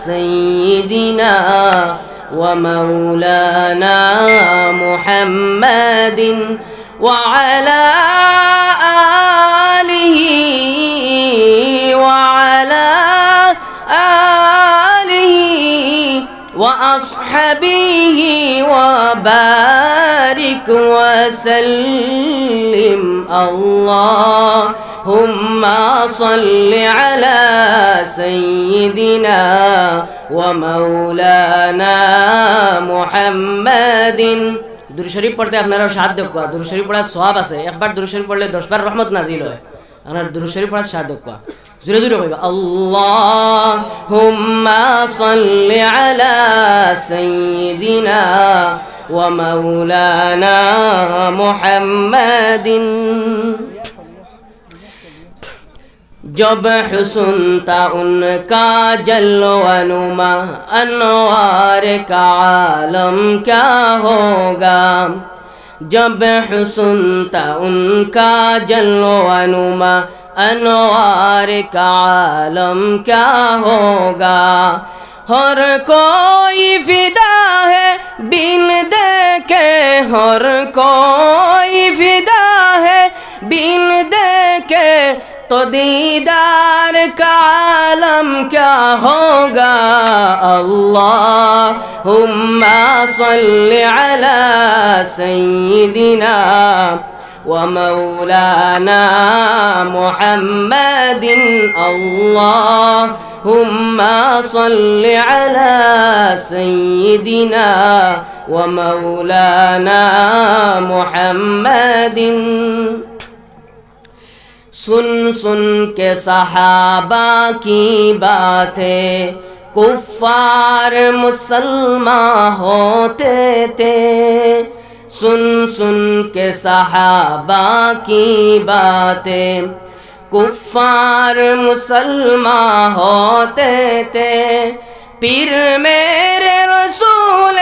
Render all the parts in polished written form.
سيدنا ومولانا محمد وعلى آله وأصحابه وبارك وسلم اللهم صل على سيدنا ومولانا محمد درود শরীফ পড়তে আপনারা সাহায্য করুন। درود শরীফ পড়ার সওয়াব আছে, একবার درود শরীফ পড়লে 10 বার রহমত নাজিল হয়। আপনারা درود শরীফ পড়ার সাহায্য করুন। জোরে জোরে কইবা আল্লাহুম্মা সাল্লি আলা সাইয়্যিদিনা ওয়া মাওলানা মুহাম্মাদিন। जब हुस्न था उनका जलवा नुमा अनवार का आलम क्या होगा। जब हुस्न था उनका जलवा नुमा अनवार का आलम क्या होगा। हर कोई फिदा है बिन देखे, हर कोई फिदा है बिन देखे, तो दीदार का आलम क्या होगा। अल्लाहुम्मा सल्ली अला सय्यिदिना व मौलाना मुहम्मदिन। अल्लाहुम्मा सल्ली अला सय्यिदिना व मौलाना मुहम्मदिन। सुन सुन के सहाबा की बातें कुफ्फार मुसलमान होते थे। सुन सुन के सहाबा की बातें कुफ्फार मुसलमान होते थे। पीर मेरे रसूल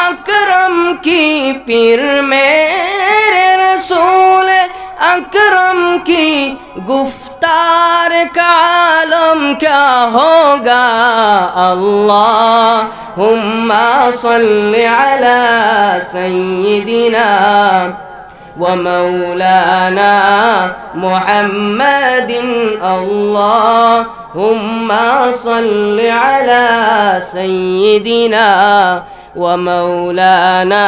अकरम की, पीर मेरे रसूल अकरम की गुफ्तार का आलम क्या होगा। अल्लाहुम्मा सल्ली अला सय्यिदिना व मौलाना मुहम्मदिन। अल्लाहुम्मा सल्ली अला सय्यिदिना व मौलाना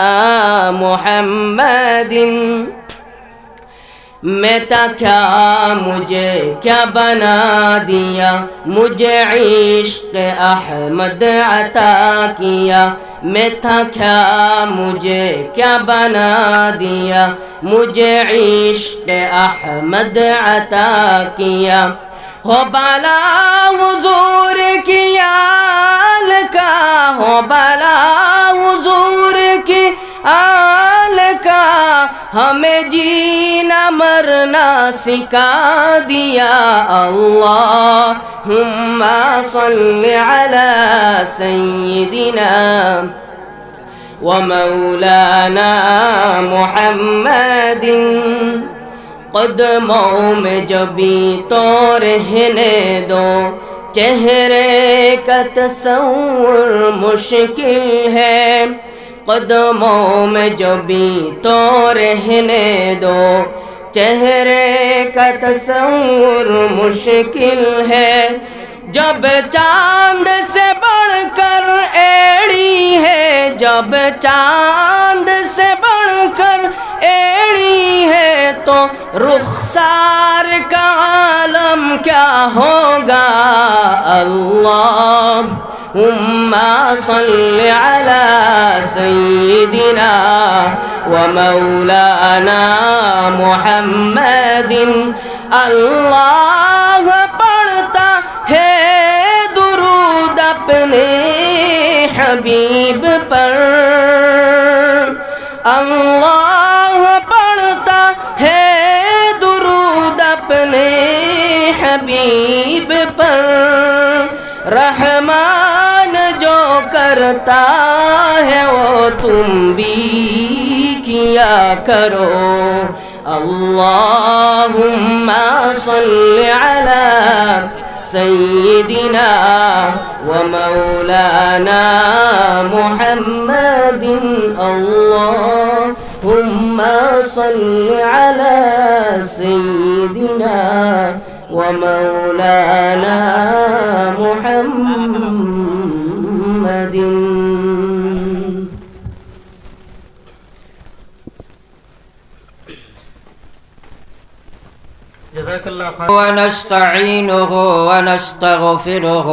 मुहम्मदिन। मैं था क्या मुझे क्या बना दिया, मुझे इश्क अहमद अता किया। मैं था क्या मुझे क्या बना दिया, मुझे इश्क अहमद अता किया। हो बाला हुजूर की आल का, हो बाला हुजूर की आल का, हमें जीना मरना सिखा दिया। अल्लाहुम्मा सल्ली अला सय्यिदिना व मौलाना मुहम्मदिन। कदमों में जो भी तो रहने दो, चेहरे का तस्वुर मुश्किल है। कदमों में जो भी तो रहने दो, चेहरे का तस्वुर मुश्किल है। जब चांद से बढ़कर एड़ी है, जब चांद से बढ़कर एड़ी है, तो रुखसार का आलम क्या होगा। अल्लाहुम्मा सल्ली अला सय्यिदिना व मौलाना मुहम्मदिन। अल्लाह पढ़ता है दुरूद अपने हबीब पर। अल्लाह पढ़ता है दुरूद अपने हबीब पर। रहमान जो करता है वो तुम भी किया करो। अल्लाहुम्मा सल्ली अला سيدنا ومولانا محمد اللهم صل على سيدنا ومولانا محمد. ونستعينه ونستغفره